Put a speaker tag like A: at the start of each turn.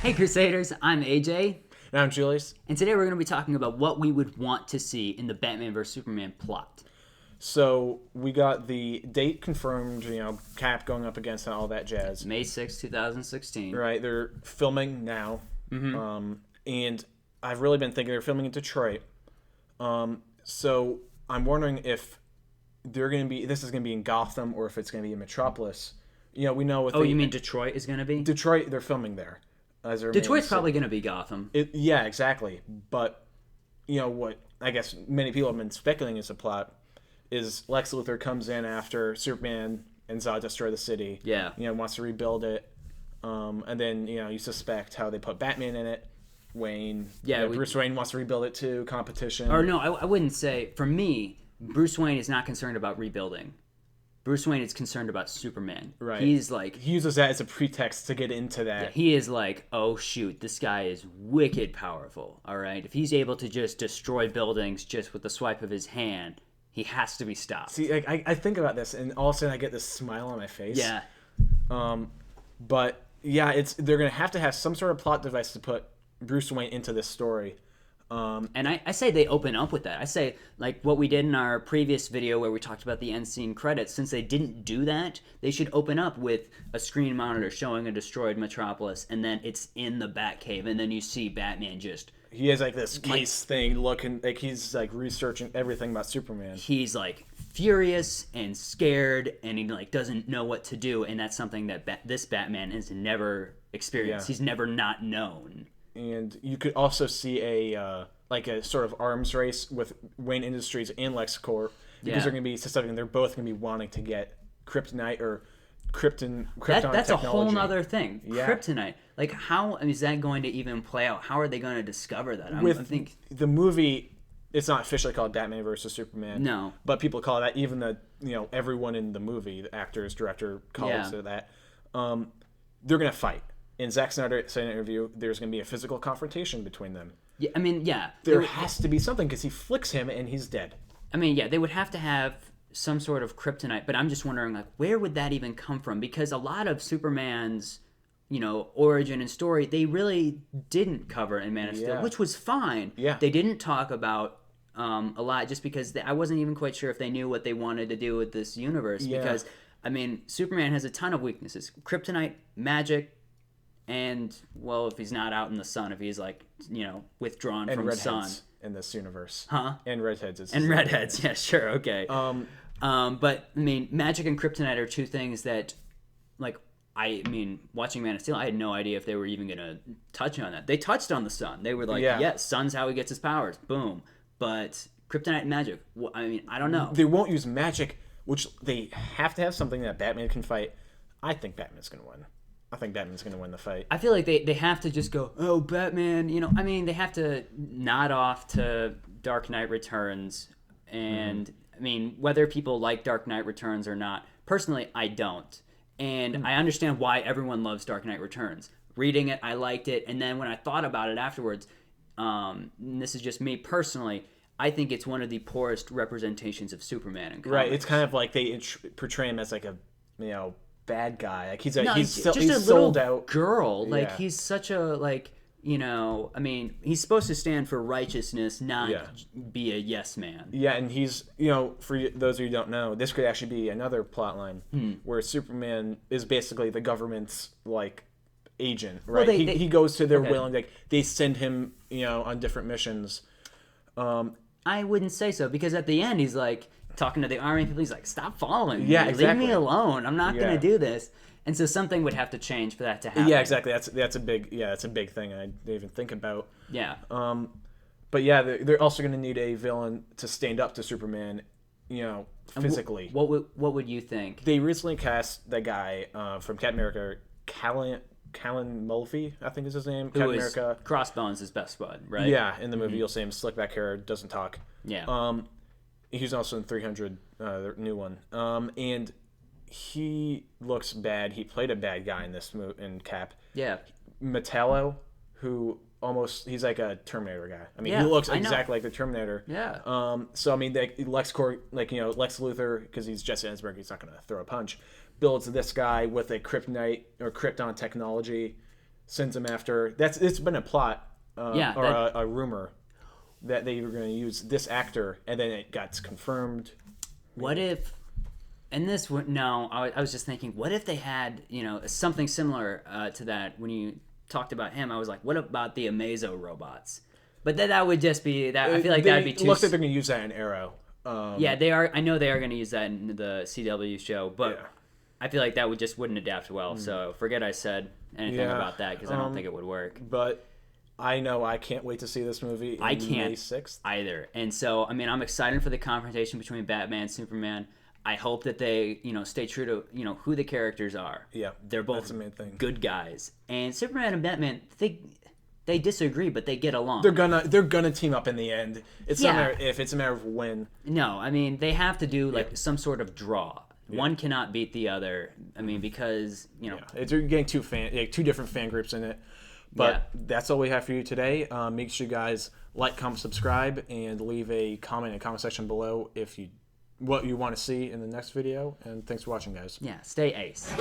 A: Hey Crusaders, I'm AJ,
B: And I'm Julius.
A: and today we're going to be talking about what we would want to see in the Batman vs Superman plot.
B: So we got the date confirmed, Cap going up against and all that jazz.
A: May 6, 2016.
B: Right, they're filming now. And I've really been thinking they're filming in Detroit. So I'm wondering if this is going to be in Gotham or if it's going to be in Metropolis. We know with
A: You mean Detroit is going to be?
B: Detroit, they're filming there.
A: Detroit's probably going to be Gotham.
B: Yeah, exactly. But, what I guess many people have been speculating is the plot is Lex Luthor comes in after Superman and Zod destroy the city.
A: Yeah.
B: Wants to rebuild it. And then, you suspect how they put Batman in it. Wayne.
A: Yeah.
B: Bruce Wayne wants to rebuild it too. Competition.
A: Or no, I wouldn't say. For me, Bruce Wayne is not concerned about rebuilding. Bruce Wayne is concerned about Superman.
B: Right.
A: He's like...
B: He uses that as a pretext to get into that.
A: Yeah, he is like, oh shoot, this guy is wicked powerful, all right? If he's able to just destroy buildings just with the swipe of his hand, he has to be stopped.
B: See, I think about this, and all of a sudden I get this smile on my face.
A: Yeah.
B: But, yeah, they're going to have some sort of plot device to put Bruce Wayne into this story.
A: And I say they open up with that. I say, like what we did in our previous video where we talked about the end scene credits, since they didn't do that, they should open up with a screen monitor showing a destroyed Metropolis, and then it's in the Batcave, and then you see Batman just...
B: He has, like, this case thing looking, like, he's, like, researching everything about Superman.
A: He's, like, furious and scared, and he, like, doesn't know what to do, and that's something that this Batman has never experienced. Yeah. He's never not known.
B: And you could also see a sort of arms race with Wayne Industries and LexCorp because they're going to be suspecting they're both going to be wanting to get kryptonite or krypton
A: that's
B: technology.
A: A whole nother thing.
B: Yeah.
A: Kryptonite. Like, how is that going to even play out? How are they going to discover that?
B: I think the movie, it's not officially called Batman versus Superman.
A: No.
B: But people call it that. Even everyone in the movie, the actors, director, calls it that. They're going to fight. In Zack Snyder said in an interview, there's going to be a physical confrontation between them.
A: Yeah, I mean, yeah.
B: There has to be something because he flicks him and he's dead.
A: I mean, yeah, they would have to have some sort of kryptonite, but I'm just wondering, like, where would that even come from? Because a lot of Superman's, origin and story, they really didn't cover in Man of Steel, which was fine.
B: Yeah.
A: They didn't talk about a lot just because I wasn't even quite sure if they knew what they wanted to do with this universe. Yeah. Because, I mean, Superman has a ton of weaknesses. Kryptonite, magic, and, well, if he's not out in the sun, if he's, like, withdrawn from the sun.
B: In this universe.
A: Huh?
B: And redheads.
A: And redheads, yeah, sure, okay. But, I mean, magic and kryptonite are two things that, like, watching Man of Steel, I had no idea if they were even going to touch on that. They touched on the sun. They were like, yes, sun's how he gets his powers. Boom. But kryptonite and magic, I don't know.
B: They won't use magic, which they have to have something that Batman can fight. I think Batman's going to win. I think Batman's going to win the fight.
A: I feel like they have to just go, oh, Batman, they have to nod off to Dark Knight Returns. And, whether people like Dark Knight Returns or not, personally, I don't. And I understand why everyone loves Dark Knight Returns. Reading it, I liked it. And then when I thought about it afterwards, and this is just me personally, I think it's one of the poorest representations of Superman in comics.
B: Right, it's kind of like they portray him as like a, bad guy. Like he's
A: just a
B: sold
A: little
B: out
A: girl. Like he's such a he's supposed to stand for righteousness, not be a yes man.
B: Yeah, and he's for those of you who don't know, this could actually be another plot line where Superman is basically the government's like agent, right?
A: Well,
B: he goes to their will and like they send him on different missions.
A: I wouldn't say so because at the end he's like talking to the army people. He's like, stop following me.
B: Yeah, exactly.
A: Leave me alone. I'm not going to do this. And so something would have to change for that to happen.
B: Yeah, exactly. That's a big thing I didn't even think about.
A: Yeah.
B: But yeah, they're also going to need a villain to stand up to Superman, physically.
A: What would you think?
B: They recently cast that guy from Captain America, Callan Mulvey, I think is his name.
A: Captain America. Crossbones' his best bud, right?
B: Yeah, in the movie you'll see him slick back hair, doesn't talk.
A: Yeah.
B: He's also in 300, the new one. And he looks bad. He played a bad guy in this movie in Cap.
A: Yeah.
B: Metallo, who he's like a Terminator guy. He looks exactly like the Terminator.
A: Yeah.
B: So LexCorp, Lex Luthor, because he's Jesse Eisenberg, he's not going to throw a punch. Builds this guy with a kryptonite or krypton technology. sends him after. It's been a plot, a rumor that they were going to use this actor, and then it got confirmed.
A: What if? And this would no. I was just thinking, what if they had something similar to that when you talked about him? I was like, what about the Amazo robots? But that would just be that. I feel like that'd be too.
B: Looks like they're going to use that in Arrow.
A: Yeah, they are. I know they are going to use that in the CW show, but I feel like that wouldn't adapt well. So forget I said anything about that because I don't think it would work.
B: But I know I can't wait to see this movie. I can't May 6th
A: either. And so I mean, I'm excited for the confrontation between Batman and Superman. I hope that they, stay true to, who the characters are.
B: Yeah,
A: they're both
B: that's the main thing.
A: Good guys, and Superman and Batman, they disagree, but they get along.
B: They're gonna team up in the end. It's not a matter if, it's a matter of when.
A: No, I mean they have to do some sort of draw. Yeah. One cannot beat the other. I mean because
B: it's you're getting two different fan groups in it. But that's all we have for you today. Make sure you guys like, comment, subscribe, and leave a comment in the comment section below what you want to see in the next video. And thanks for watching, guys.
A: Yeah, stay ace.